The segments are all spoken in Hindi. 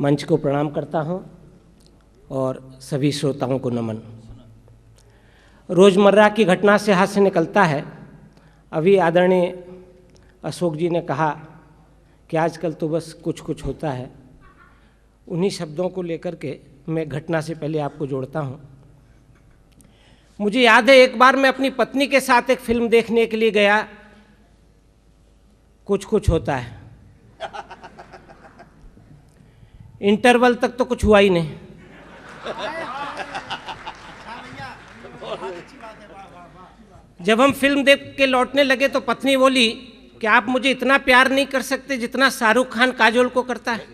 मंच को प्रणाम करता हूं और सभी श्रोताओं को नमन। रोज़मर्रा की घटना से हास्य निकलता है। अभी आदरणीय अशोक जी ने कहा कि आजकल तो बस कुछ कुछ होता है। उन्हीं शब्दों को लेकर के मैं घटना से पहले आपको जोड़ता हूं। मुझे याद है एक बार मैं अपनी पत्नी के साथ एक फिल्म देखने के लिए गया, कुछ कुछ होता है। इंटरवल तक तो कुछ हुआ ही नहीं। जब हम फिल्म देख के लौटने लगे तो पत्नी बोली कि आप मुझे इतना प्यार नहीं कर सकते जितना शाहरुख खान काजोल को करता है।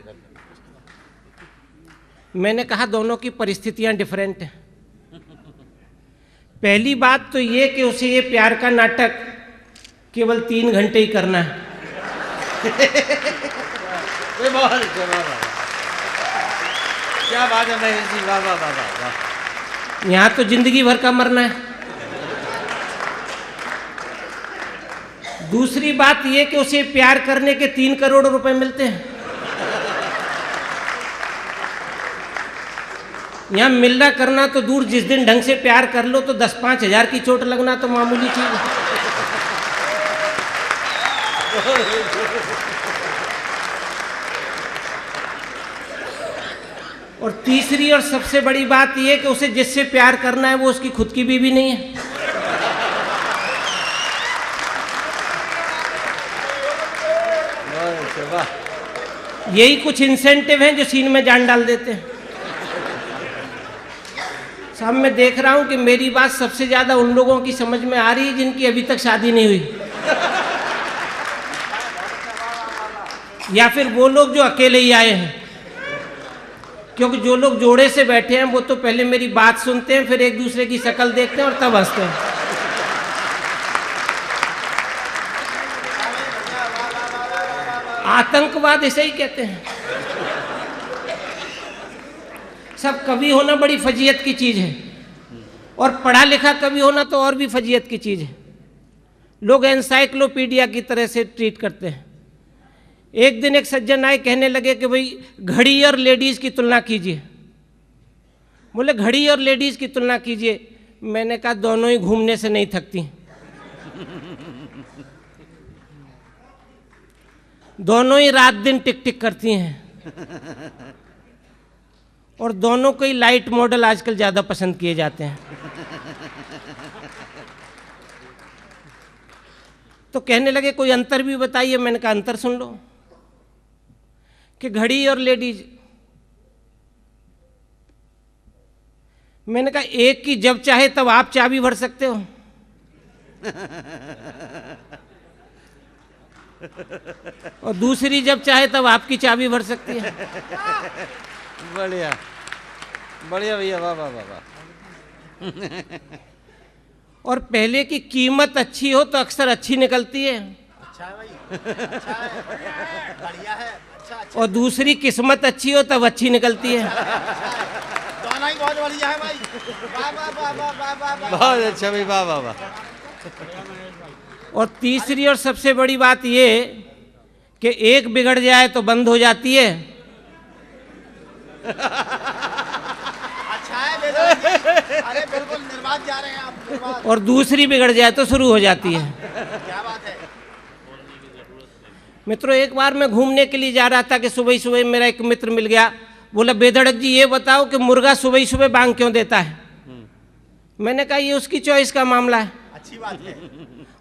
मैंने कहा दोनों की परिस्थितियां डिफरेंट हैं। पहली बात तो ये कि उसे ये प्यार का नाटक केवल 3 घंटे ही करना है। क्या बात है महेश जी, वाह वाह वाह वाह। यहाँ तो जिंदगी भर का मरना है। दूसरी बात ये कि उसे प्यार करने के 3 करोड़ रुपए मिलते हैं। यहाँ मिलना करना तो दूर, जिस दिन ढंग से प्यार कर लो तो 10-5 हज़ार की चोट लगना तो मामूली चीज है। और तीसरी और सबसे बड़ी बात यह कि उसे जिससे प्यार करना है वो उसकी खुद की बीवी नहीं है। यही कुछ इंसेंटिव हैं जो सीन में जान डाल देते हैं। साहब मैं देख रहा हूं कि मेरी बात सबसे ज्यादा उन लोगों की समझ में आ रही है जिनकी अभी तक शादी नहीं हुई, या फिर वो लोग जो अकेले ही आए हैं। क्योंकि जो लोग जोड़े से बैठे हैं वो तो पहले मेरी बात सुनते हैं, फिर एक दूसरे की शक्ल देखते हैं और तब हंसते हैं। आतंकवाद इसे ही कहते हैं। सब कवि होना बड़ी फजीयत की चीज है, और पढ़ा लिखा कवि होना तो और भी फजीयत की चीज है। लोग एनसाइक्लोपीडिया की तरह से ट्रीट करते हैं। एक दिन एक सज्जन आए, कहने लगे कि भाई घड़ी और लेडीज की तुलना कीजिए। बोले घड़ी और लेडीज की तुलना कीजिए। मैंने कहा दोनों ही घूमने से नहीं थकती, दोनों ही रात दिन टिक टिक करती हैं, और दोनों को ही लाइट मॉडल आजकल ज्यादा पसंद किए जाते हैं। तो कहने लगे कोई अंतर भी बताइए। मैंने कहा अंतर सुन लो कि घड़ी और लेडीज, मैंने कहा एक की जब चाहे तब आप चाबी भर सकते हो, और दूसरी जब चाहे तब आपकी चाबी भर सकती है। बढ़िया बढ़िया भैया, वाह वाह वाह वाह। और पहले की कीमत अच्छी हो तो अक्सर अच्छी निकलती है। अच्छा है भाई, अच्छा है, बढ़िया है, अच्छा। और दूसरी किस्मत अच्छी हो तब अच्छी निकलती है। दोनों ही बहुत बढ़िया है भाई, वाह वाह वाह वाह वाह वाह। बहुत अच्छा भाई, वाह वाह वाह। और तीसरी और सबसे बड़ी बात ये कि एक बिगड़ जाए तो बंद हो जाती है, अच्छा है बेटा। अरे बिल्कुल निर्बाध जा रहे हैं आप, निर्बाध। और दूसरी बिगड़ जाए तो शुरू हो जाती है। क्या बात है। मित्रों, एक बार मैं घूमने के लिए जा रहा था कि सुबह सुबह मेरा एक मित्र मिल गया। बोला बेधड़क जी ये बताओ कि मुर्गा सुबह सुबह बांग क्यों देता है। मैंने कहा ये उसकी चॉइस का मामला है। अच्छी बात है।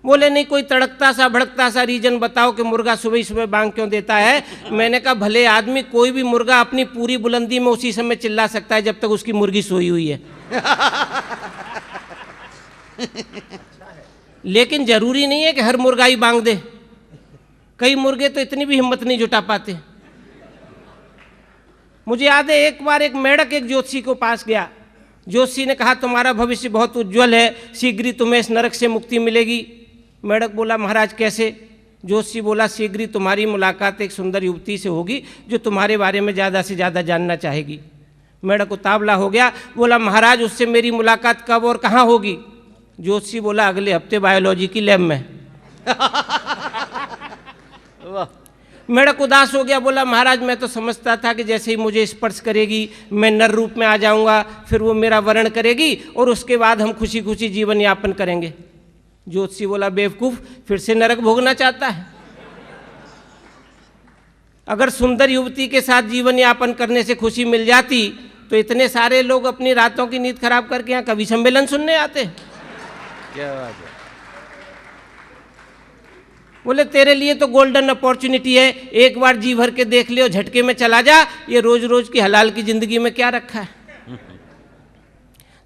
बोले नहीं कोई तड़कता सा भड़कता सा रीजन बताओ कि मुर्गा सुबह सुबह बांग क्यों देता है। मैंने कहा भले आदमी कोई भी मुर्गा अपनी पूरी बुलंदी में उसी समय चिल्ला सकता है जब तक उसकी मुर्गी सोई हुई है। लेकिन जरूरी नहीं है कि हर मुर्गा ही बांग दे। कई मुर्गे तो इतनी भी हिम्मत नहीं जुटा पाते। मुझे याद है एक बार एक मेढक एक ज्योतिषी को पास गया। ज्योतिषी ने कहा तुम्हारा भविष्य बहुत उज्जवल है, शीघ्र ही तुम्हें इस नरक से मुक्ति मिलेगी। मेढक बोला महाराज कैसे। ज्योतिषी बोला शीघ्र ही तुम्हारी मुलाकात एक सुंदर युवती से होगी जो तुम्हारे बारे में ज़्यादा से ज़्यादा जानना चाहेगी। मेढक उतावला हो गया, बोला महाराज उससे मेरी मुलाकात कब और कहाँ होगी। ज्योतिषी बोला अगले हफ्ते बायोलॉजी की लैब में। मेढक उदास हो गया, बोला महाराज मैं तो समझता था कि जैसे ही मुझे स्पर्श करेगी मैं नर रूप में आ जाऊंगा, फिर वो मेरा वर्ण करेगी और उसके बाद हम खुशी खुशी जीवन यापन करेंगे। ज्योतिषी बोला बेवकूफ़, फिर से नरक भोगना चाहता है? अगर सुंदर युवती के साथ जीवन यापन करने से खुशी मिल जाती तो इतने सारे लोग अपनी रातों की नींद खराब करके यहाँ कवि सम्मेलन सुनने आते। क्या बात है। बोले तेरे लिए तो गोल्डन अपॉर्चुनिटी है, एक बार जी भर के देख लियो, झटके में चला जा, ये रोज रोज की हलाल की जिंदगी में क्या रखा है।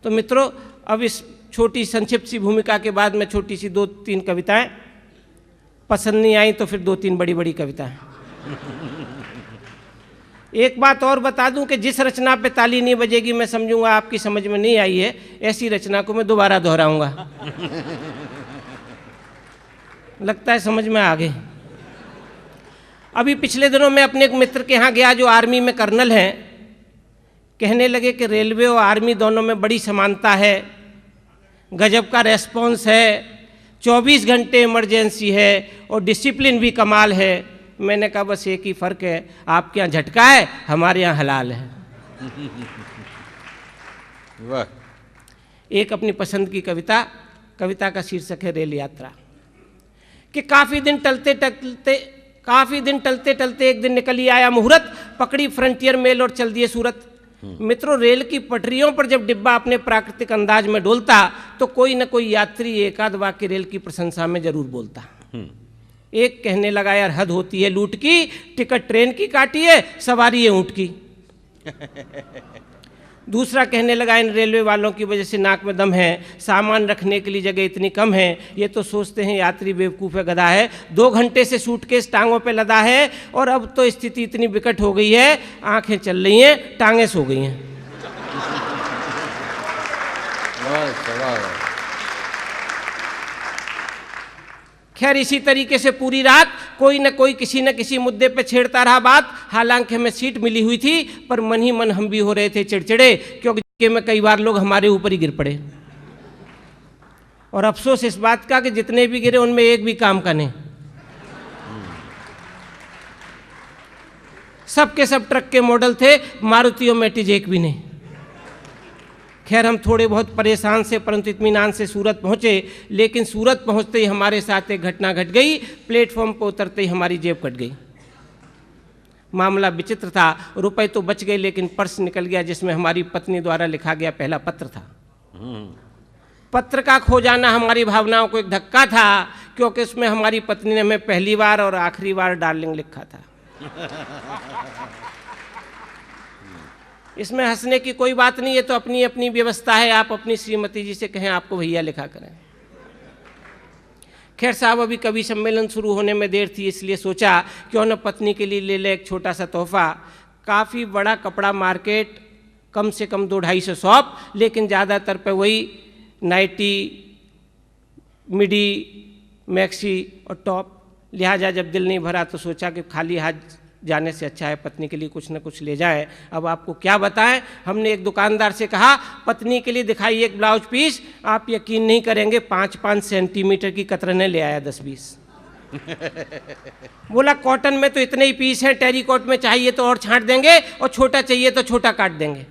तो मित्रों, अब इस छोटी संक्षिप्त सी भूमिका के बाद मैं छोटी सी 2-3 कविताएं, पसंद नहीं आई तो फिर 2-3 बड़ी बड़ी कविताएं। एक बात और बता दूं कि जिस रचना पे ताली नहीं बजेगी मैं समझूंगा आपकी समझ में नहीं आई है, ऐसी रचना को मैं दोबारा दोहराऊंगा। लगता है समझ में आ गए। अभी पिछले दिनों मैं अपने एक मित्र के यहाँ गया जो आर्मी में कर्नल हैं। कहने लगे कि रेलवे और आर्मी दोनों में बड़ी समानता है, गजब का रेस्पॉन्स है, 24 घंटे इमरजेंसी है और डिसिप्लिन भी कमाल है। मैंने कहा बस एक ही फ़र्क है, आपके यहाँ झटका है, हमारे यहाँ हलाल है। वाह। एक अपनी पसंद की कविता का शीर्षक है रेल यात्रा। कि काफ़ी दिन टलते टलते एक दिन निकल ही आया मुहूर्त, पकड़ी फ्रंटियर मेल और चल दिए सूरत। मित्रों, रेल की पटरियों पर जब डिब्बा अपने प्राकृतिक अंदाज में डोलता तो कोई न कोई यात्री एक आध वाक्य रेल की प्रशंसा में जरूर बोलता। एक कहने लगा यार हद होती है लूट की, टिकट ट्रेन की काटी है, सवारी है ऊँट की। दूसरा कहने लगा इन रेलवे वालों की वजह से नाक में दम है, सामान रखने के लिए जगह इतनी कम है, ये तो सोचते हैं यात्री बेवकूफ़ है, गधा है, 2 घंटे से सूटकेस टांगों पे लदा है और अब तो स्थिति इतनी विकट हो गई है, आंखें चल रही हैं, टांगें सो गई हैं। खैर इसी तरीके से पूरी रात कोई न कोई किसी न किसी मुद्दे पे छेड़ता रहा बात। हालांकि हमें सीट मिली हुई थी पर मन ही मन हम भी हो रहे थे चिड़चिड़े, क्योंकि में कई बार लोग हमारे ऊपर ही गिर पड़े। और अफसोस इस बात का कि जितने भी गिरे उनमें एक भी काम का नहीं। सब के सब ट्रक के मॉडल थे, मारुति और मैटिज एक भी नहीं। खैर हम थोड़े बहुत परेशान से परंतु इत्मीनान से सूरत पहुँचे, लेकिन सूरत पहुँचते ही हमारे साथ एक घटना घट गई। प्लेटफॉर्म पर उतरते ही हमारी जेब कट गई। मामला विचित्र था, रुपए तो बच गए लेकिन पर्स निकल गया जिसमें हमारी पत्नी द्वारा लिखा गया पहला पत्र था। पत्र का खो जाना हमारी भावनाओं को एक धक्का था, क्योंकि उसमें हमारी पत्नी ने हमें पहली बार और आखिरी बार डार्लिंग लिखा था। इसमें हंसने की कोई बात नहीं है, तो अपनी अपनी व्यवस्था है। आप अपनी श्रीमती जी से कहें आपको भैया लिखा करें। खैर साहब, अभी कवि सम्मेलन शुरू होने में देर थी, इसलिए सोचा क्यों न पत्नी के लिए ले ले एक छोटा सा तोहफा। काफ़ी बड़ा कपड़ा मार्केट, कम से कम 200-250 शॉप, लेकिन ज़्यादातर पे वही नाइटी, मिडी, मैक्सी और टॉप। लिहाजा जब दिल नहीं भरा तो सोचा कि खाली हाथ जाने से अच्छा है पत्नी के लिए कुछ न कुछ ले जाए। अब आपको क्या बताएं, हमने एक दुकानदार से कहा पत्नी के लिए दिखाइए एक ब्लाउज पीस। आप यकीन नहीं करेंगे 5-5 सेंटीमीटर की कतरने ले आया 10-20। बोला कॉटन में तो इतने ही पीस हैं, टेरिकॉट में चाहिए तो और छांट देंगे और छोटा चाहिए तो छोटा काट देंगे।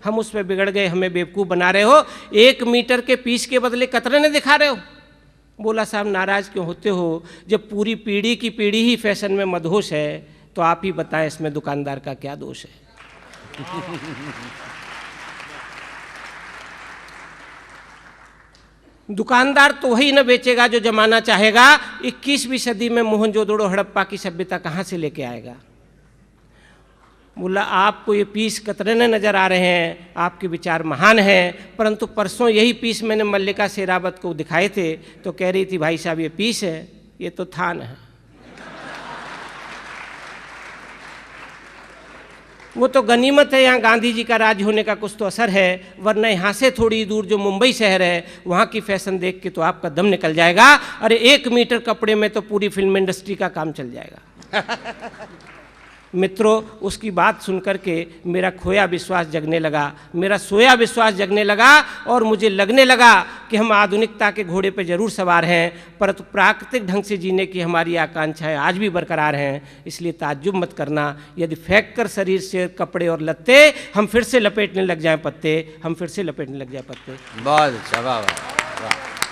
हम उस पर बिगड़ गए, हमें बेवकूफ़ बना रहे हो, 1 मीटर के पीस के बदले कतरने दिखा रहे हो। बोला साहब नाराज़ क्यों होते हो, जब पूरी पीढ़ी की पीढ़ी ही फैशन में मदहोश है तो आप ही बताएं इसमें दुकानदार का क्या दोष है। दुकानदार तो वही न बेचेगा जो जमाना चाहेगा। 21वीं सदी में मोहनजोदड़ो हड़प्पा की सभ्यता कहाँ से लेके आएगा। बोला आपको ये पीस कतरने नज़र आ रहे हैं, आपके विचार महान हैं, परंतु परसों यही पीस मैंने मल्लिका शेरावत को दिखाए थे तो कह रही थी भाई साहब ये पीस है, ये तो थान है। वो तो गनीमत है यहाँ गांधी जी का राज होने का कुछ तो असर है, वरना यहाँ से थोड़ी दूर जो मुंबई शहर है वहाँ की फैशन देख के तो आपका दम निकल जाएगा। अरे 1 मीटर कपड़े में तो पूरी फिल्म इंडस्ट्री का काम चल जाएगा। मित्रों, उसकी बात सुनकर के मेरा खोया विश्वास जगने लगा, मेरा सोया विश्वास जगने लगा और मुझे लगने लगा कि हम आधुनिकता के घोड़े पर जरूर सवार हैं, परंतु प्राकृतिक ढंग से जीने की हमारी आकांक्षाएं आज भी बरकरार हैं। इसलिए ताज्जुब मत करना यदि फेंक कर शरीर से कपड़े और लत्ते हम फिर से लपेटने लग जाएं पत्ते, हम फिर से लपेटने लग जाएं पत्ते। बहुत अच्छा, वाह वाह वाह।